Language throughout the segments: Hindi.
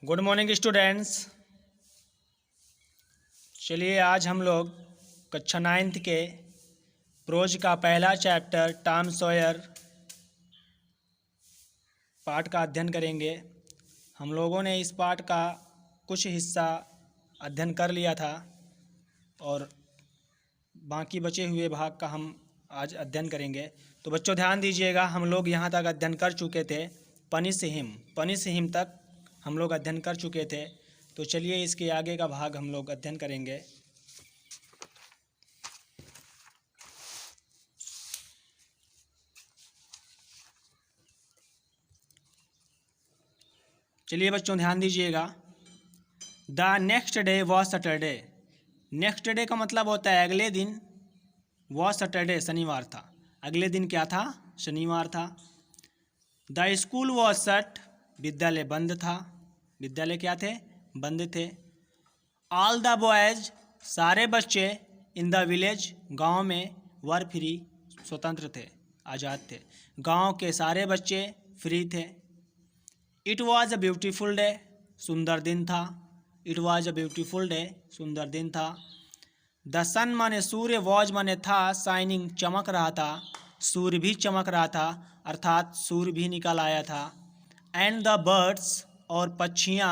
Good morning students. चलिए आज हम लोग कक्षा 9th के प्रोज का पहला चैप्टर टॉम सॉयर पाठ का अध्ययन करेंगे। हम लोगों ने इस पाठ का कुछ हिस्सा अध्ययन कर लिया था और बाकी बचे हुए भाग का हम आज अध्ययन करेंगे। तो बच्चों ध्यान दीजिएगा, हम लोग यहाँ तक अध्ययन कर चुके थे। पनिश हिम तक हम लोग अध्ययन कर चुके थे। तो चलिए इसके आगे का भाग हम लोग अध्ययन करेंगे। चलिए बच्चों ध्यान दीजिएगा। The next day was Saturday. Next day का मतलब होता है अगले दिन। वॉज सैटरडे शनिवार था। अगले दिन क्या था? शनिवार था। The school was shut. विद्यालय बंद था। विद्यालय क्या थे? बंद थे। All the boys. सारे बच्चे इन द विलेज। गांव में वर फ्री। स्वतंत्र थे, आज़ाद थे। गांव के सारे बच्चे फ्री थे। It was a beautiful day. सुंदर दिन था। It was a beautiful day. सुंदर दिन था। द सन माने सूर्य, वॉज माने था, शाइनिंग चमक रहा था। सूर्य भी चमक रहा था, अर्थात सूर्य भी निकल आया था। एंड द बर्ड्स और पक्षियाँ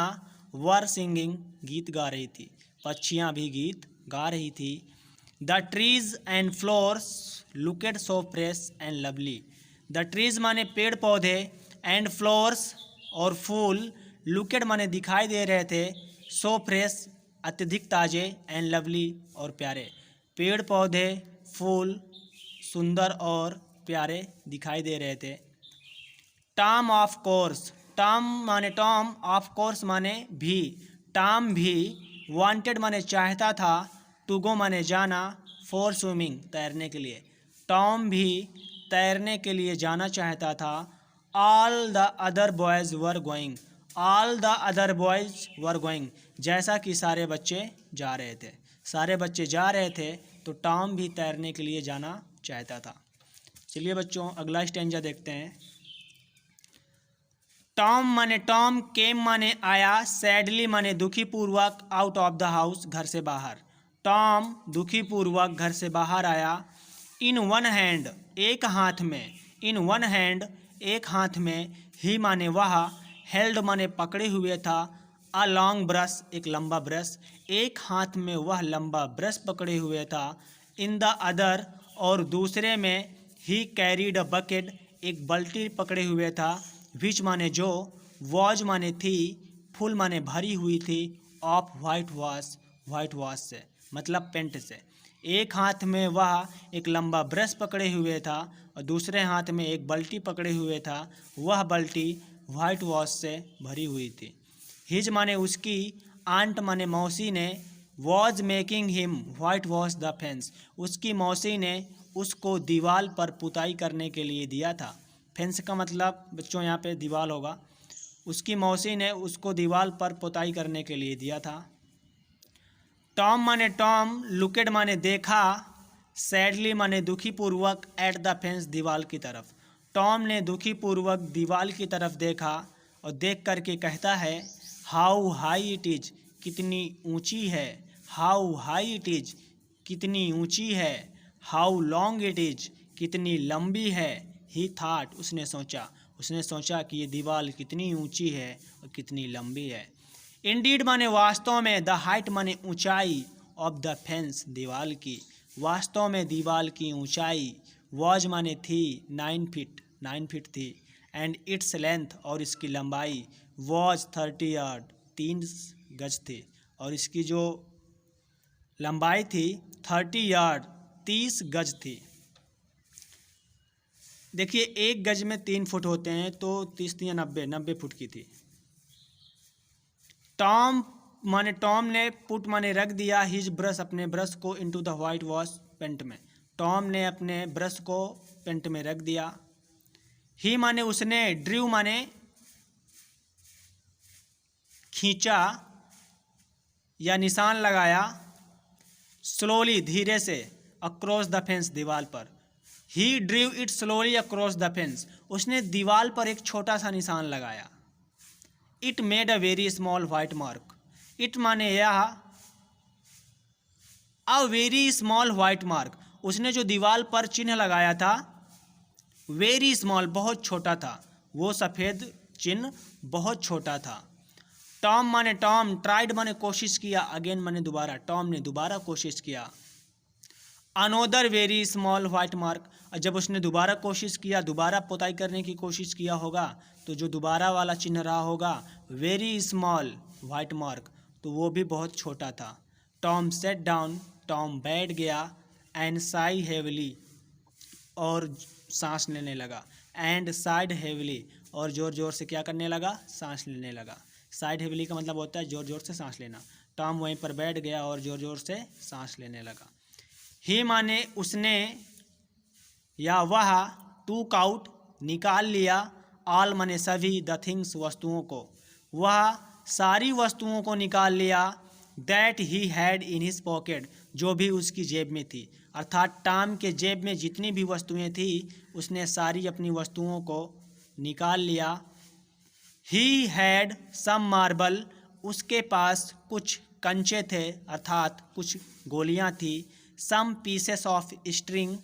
वर सिंगिंग गीत गा रही थी। पक्षियाँ भी गीत गा रही थी। The trees and flowers looked so fresh and lovely. The trees माने पेड़ पौधे, एंड फ्लोर्स और फूल, लुकेड माने दिखाई दे रहे थे, सो फ्रेश अत्यधिक ताज़े, एंड लवली और प्यारे। पेड़ पौधे फूल सुंदर और प्यारे दिखाई दे रहे थे। Tom of course. टॉम माने टॉम, ऑफ कोर्स माने भी। टॉम भी वांटेड माने चाहता था, टू गो माने जाना, फॉर स्विमिंग तैरने के लिए। टॉम भी तैरने के लिए जाना चाहता था। All the other boys were going. All the other boys were going, जैसा कि सारे बच्चे जा रहे थे। सारे बच्चे जा रहे थे तो टॉम भी तैरने के लिए जाना चाहता था। चलिए बच्चों अगला स्टेंजा देखते हैं। टॉम माने टॉम, केम माने आया, सैडली माने दुखी पूर्वक, आउट ऑफ द हाउस घर से बाहर। टॉम दुखी पूर्वक घर से बाहर आया। इन वन हैंड एक हाथ में। इन वन हैंड एक हाथ में। ही माने वह, हेल्ड माने पकड़े हुए था, अ लॉन्ग ब्रश एक लंबा ब्रश। एक हाथ में वह लंबा ब्रश पकड़े हुए था। इन द अदर और दूसरे में, ही कैरीड अ बकेट एक बाल्टी पकड़े हुए था। विच माने जो, वॉज माने थी, फुल माने भरी हुई थी, of white wash white wash से मतलब पेंट से। एक हाथ में वह एक लंबा ब्रश पकड़े हुए था और दूसरे हाथ में एक बाल्टी पकड़े हुए था। वह बाल्टी वाइट वॉश से भरी हुई थी। हिज माने उसकी, आंट माने मौसी ने, was making him white wash the fence. उसकी मौसी ने उसको दीवार पर पुताई करने के लिए दिया था। फेंस का मतलब बच्चों यहाँ पे दीवार होगा। उसकी मौसी ने उसको दीवार पर पुताई करने के लिए दिया था। टॉम माने टॉम, लुकेड माने देखा, सैडली माने दुखी पूर्वक, एट द फेंस दीवार की तरफ। टॉम ने दुखी पूर्वक दीवार की तरफ देखा और देख करके कहता है, हाउ हाई इट इज कितनी ऊंची है। हाउ हाई इट इज कितनी ऊंची है। हाउ लॉन्ग इट इज कितनी लंबी है। ही थाट उसने सोचा कि ये दीवार कितनी ऊंची है और कितनी लंबी है। इंडीड माने वास्तव में, द हाइट माने ऊंचाई, ऑफ द फेंस दीवार की। वास्तव में दीवार की ऊंचाई, वॉज माने थी, 9 फीट थी। एंड इट्स लेंथ और इसकी लंबाई, वॉज 30 यार्ड 30 गज थी। और इसकी जो लंबाई थी 30 यार्ड 30 गज थी। देखिए एक गज में 3 फुट होते हैं तो 30 या 90 फुट की थी। टॉम माने टॉम ने, पुट माने रख दिया, हिज ब्रश अपने ब्रश को, into the whitewash paint में। टॉम ने अपने ब्रश को पेंट में रख दिया। ही माने उसने, ड्रू माने खींचा या निशान लगाया, स्लोली धीरे से, अक्रॉस द फेंस दीवार पर। He drew it slowly across the fence, उसने दीवार पर एक छोटा सा निशान लगाया। It made a very small white mark. It माने यह, a very small white mark, उसने जो दीवार पर चिन्ह लगाया था, वेरी स्मॉल बहुत छोटा था, वो सफ़ेद चिन्ह बहुत छोटा था। टॉम माने टॉम, ट्राइड माने कोशिश किया, अगेन माने दोबारा, टॉम ने दोबारा कोशिश किया। Another very small white mark, जब उसने दोबारा कोशिश किया, दोबारा पोताई करने की कोशिश किया होगा, तो जो दोबारा वाला चिन्ह रहा होगा वेरी स्मॉल वाइट मार्क, तो वो भी बहुत छोटा था। टॉम सेट डाउन, टॉम बैठ गया, एंड साई हेवली, और सांस लेने लगा, एंड साइड हेवली, और ज़ोर ज़ोर से क्या करने लगा, सांस लेने लगा। साइड हेवली का मतलब होता है ज़ोर ज़ोर से सांस लेना। टॉम वहीं पर बैठ गया और ज़ोर ज़ोर से सांस लेने लगा। ही माने उसने या वह, टूक आउट निकाल लिया, ऑल माने सभी, द थिंग्स वस्तुओं को, वह सारी वस्तुओं को निकाल लिया, that he had in his pocket, जो भी उसकी जेब में थी। अर्थात टॉम के जेब में जितनी भी वस्तुएं थी उसने सारी अपनी वस्तुओं को निकाल लिया। ही हैड सम मार्बल, उसके पास कुछ कंचे थे, अर्थात कुछ गोलियां थी। सम पीसेस ऑफ स्ट्रिंग,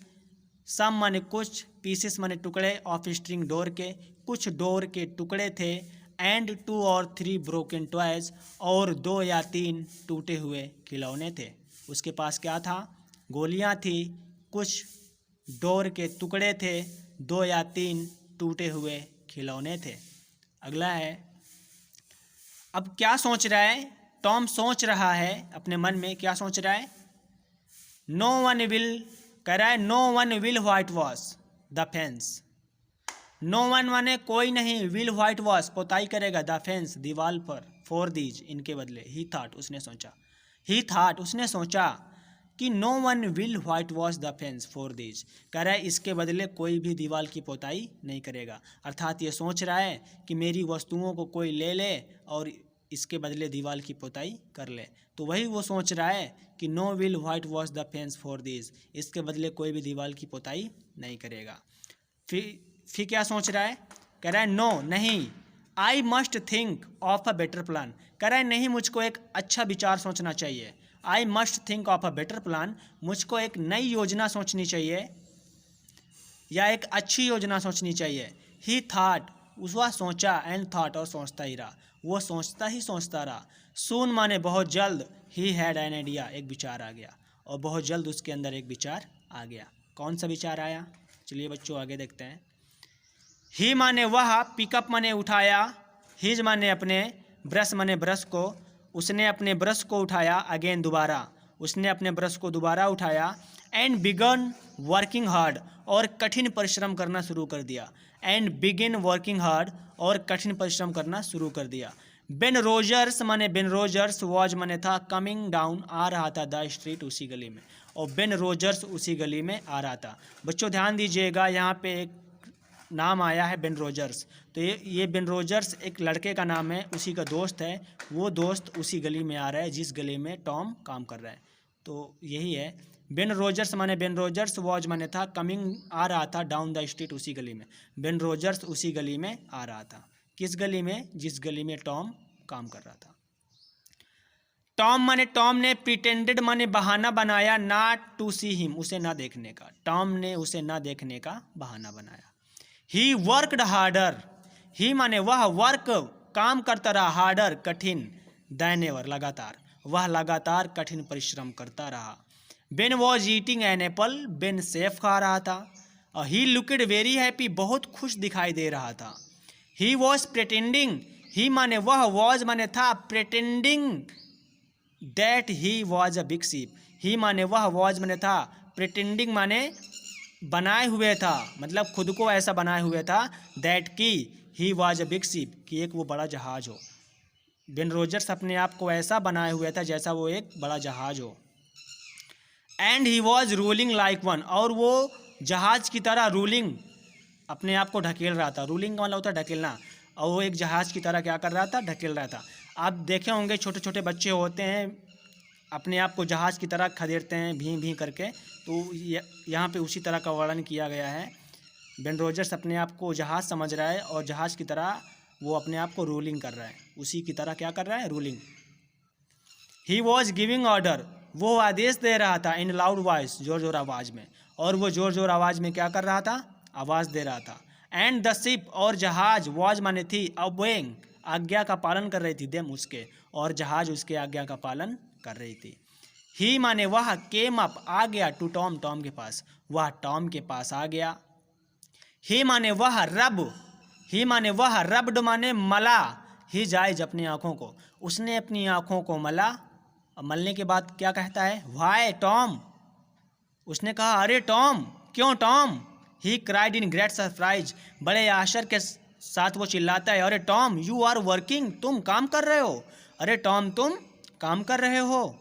सम माने कुछ, पीसेस माने टुकड़े, ऑफ स्ट्रिंग डोर के, कुछ डोर के टुकड़े थे। एंड 2 और 3 ब्रोकन टॉयज, और 2 या 3 टूटे हुए खिलौने थे। उसके पास क्या था, गोलियां थी, कुछ डोर के टुकड़े थे, 2 या 3 टूटे हुए खिलौने थे। अगला है, अब क्या सोच रहा है टॉम, सोच रहा है अपने मन में, क्या सोच रहा है, नो वन विल, कह रहा है no one will whitewash the fence. No one माने कोई नहीं, विल व्हाइट वॉश पोताई करेगा, द फेंस दीवार पर, फॉर दीज इनके बदले। ही थाट उसने सोचा, ही थाट उसने सोचा कि no one will whitewash the fence for these, कह रहा है इसके बदले कोई भी दीवार की पोताई नहीं करेगा। अर्थात ये सोच रहा है कि मेरी वस्तुओं को कोई ले ले और इसके बदले दीवार की पोताई कर ले। तो वही वो सोच रहा है कि no will whitewash the fence for this, इसके बदले कोई भी दीवार की पोताई नहीं करेगा। फिर क्या सोच रहा है, कह रहा है नो नहीं, I must think of a better plan, कह रहा है नहीं मुझको एक अच्छा विचार सोचना चाहिए। I must think of a better plan, मुझको एक नई योजना सोचनी चाहिए या एक अच्छी योजना सोचनी चाहिए। ही थाट, वह सोचा, एंड थाट और सोचता ही रहा, वो सोचता ही सोचता रहा। सून माने बहुत जल्द, ही हैड एन आइडिया, एक विचार आ गया, और बहुत जल्द उसके अंदर एक विचार आ गया। कौन सा विचार आया, चलिए बच्चों आगे देखते हैं। ही माने वह, पिकअप माने उठाया, हिज माने अपने, ब्रश माने ब्रश को, उसने अपने ब्रश को उठाया, अगेन दोबारा, उसने अपने ब्रश को दोबारा उठाया। एंड बिगन वर्किंग हार्ड, और कठिन परिश्रम करना शुरू कर दिया। एंड बिगिन वर्किंग हार्ड, और कठिन परिश्रम करना शुरू कर दिया। बेन रोजर्स माने बेन रोजर्स, वॉज माने था, कमिंग डाउन आ रहा था, द स्ट्रीट उसी गली में, और बेन रोजर्स उसी गली में आ रहा था। बच्चों ध्यान दीजिएगा, यहाँ पे एक नाम आया है बेन रोजर्स, तो ये बेन रोजर्स एक लड़के का नाम है, उसी का दोस्त है, वो दोस्त उसी गली में आ रहा है जिस गली में टॉम काम कर रहा है। तो यही है, बेन रोजर्स माने बेन रोजर्स, वॉज माने था, कमिंग आ रहा था, डाउन द स्ट्रीट उसी गली में, बेन रोजर्स उसी गली में आ रहा था। किस गली में, जिस गली में टॉम काम कर रहा था। टॉम माने टॉम ने, प्रिटेंडेड माने बहाना बनाया, नॉट टू सी हिम, उसे ना देखने का, टॉम ने उसे ना देखने का बहाना बनाया। ही वर्कड हार्डर, ही माने वह, वर्क काम करता रहा, हार्डर कठिन, देन एवर लगातार, वह लगातार कठिन परिश्रम करता रहा। Ben was eating an apple, Ben safe खा रहा था। ही लुकड वेरी हैप्पी, बहुत खुश दिखाई दे रहा था। ही वॉज प्रिटेंडिंग, ही माने वह, वॉज माने था, pretending that he was a big sheep, he माने वह, वॉज माने था, प्रिटेंडिंग माने बनाए हुए था, मतलब खुद को ऐसा बनाए हुए था, दैट की ही वॉज अ बिग शिप, कि एक वो बड़ा जहाज हो। बेन रोजर्स अपने आप को ऐसा बनाए हुए था जैसा वो एक बड़ा जहाज हो। And he was ruling like one, और वो जहाज की तरह रूलिंग, अपने आप को ढकेल रहा था। रूलिंग का मतलब होता है ढकेलना, और वो एक जहाज की तरह क्या कर रहा था, ढकेल रहा था। आप देखे होंगे छोटे छोटे बच्चे होते हैं, अपने आप को जहाज की तरह खदेड़ते हैं भी भी करके, तो यहाँ पे उसी तरह का वर्णन किया गया है। बेन रोजर्स अपने आप को जहाज समझ रहा है और जहाज की तरह वो अपने आप को रूलिंग कर रहा है, उसी की तरह क्या कर रहा है, ruling. He was giving order, वो आदेश दे रहा था, इन लाउड वॉइस, जोर जोर आवाज़ में, और वो जोर जोर आवाज़ में क्या कर रहा था, आवाज़ दे रहा था। एंड द शिप, और जहाज, वॉज माने थी, ओबेइंग, आज्ञा का पालन कर रही थी, देम उसके, और जहाज उसके आज्ञा का पालन कर रही थी। ही माने वह, केम अप, आ गया, टू टॉम, टॉम के पास, वह टॉम के पास आ गया। ही माने वह, रब, ही माने वह, रब्ड माने मला, ही जायज, अपनी आँखों को, उसने अपनी आँखों को मला, और मलने के बाद क्या कहता है, वाई टॉम, उसने कहा अरे टॉम, क्यों Tom. He cried in great surprise, बड़े आश्चर्य के साथ वो चिल्लाता है, अरे टॉम यू आर वर्किंग, तुम काम कर रहे हो, अरे टॉम तुम काम कर रहे हो।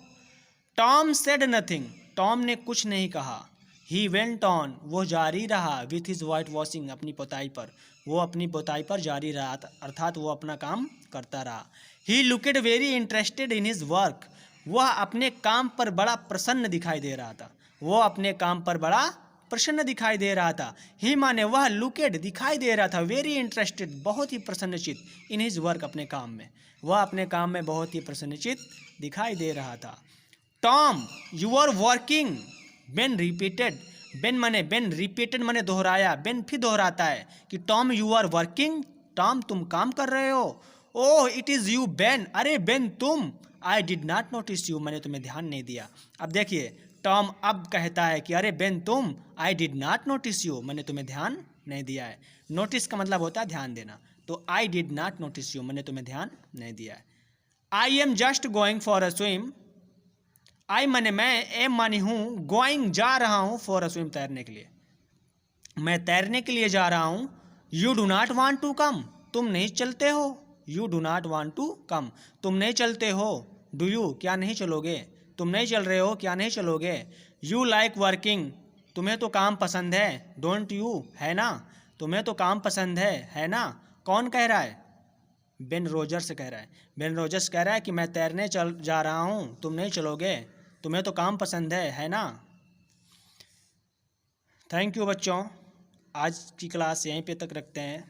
टॉम सेड नथिंग, टॉम ने कुछ नहीं कहा। ही वेंट ऑन, वो जारी रहा, विथ हिज वाइट वॉशिंग, अपनी पोताई पर, वो अपनी पोताई पर जारी रहा, अर्थात वो अपना काम करता रहा। He looked very interested in his work, वह अपने काम पर बड़ा प्रसन्न दिखाई दे रहा था, वो अपने काम पर बड़ा प्रसन्न दिखाई दे रहा था। ही माने वह, लुकेड, दिखाई दे रहा था, वेरी इंटरेस्टेड, बहुत ही प्रसन्नचित, इन हिज वर्क, अपने काम में, वह अपने काम में बहुत ही प्रसन्नचित दिखाई दे रहा था। Tom you are working, Ben repeated, Ben माने बेन, रिपीटेड माने दोहराया, बेन फिर दोहराता है कि Tom you are working, Tom तुम काम कर रहे हो। Oh it is you Ben, अरे बेन तुम, I did not notice you, मैंने तुम्हें ध्यान नहीं दिया। अब देखिए टॉम अब कहता है कि अरे बेन तुम, I did not notice you, मैंने तुम्हें ध्यान नहीं दिया है। नोटिस का मतलब होता है ध्यान देना, तो I did not notice you, मैंने तुम्हें ध्यान नहीं दिया है। I am just going for a swim, I माने मैं, एम मानी हूँ, गोइंग जा रहा हूँ, फॉर अ स्विम तैरने के लिए, मैं तैरने के लिए जा रहा हूँ। You do not want to come, तुम नहीं चलते हो, you do not want to come, तुम नहीं चलते हो। डू यू, क्या नहीं चलोगे, तुम नहीं चल रहे हो, क्या नहीं चलोगे। यू लाइक वर्किंग, तुम्हें तो काम पसंद है, डोंट यू, है ना, तुम्हें तो काम पसंद है ना। कौन कह रहा है, बेन रोजर्स कह रहा है, बेन रोजर्स कह रहा है कि मैं तैरने चल जा रहा हूँ, तुम नहीं चलोगे, तुम्हें तो काम पसंद है ना। थैंक यू बच्चों, आज की क्लास यहीं पे तक रखते हैं,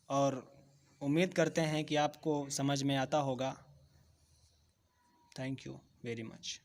और उम्मीद करते हैं कि आपको समझ में आता होगा। Thank you very much.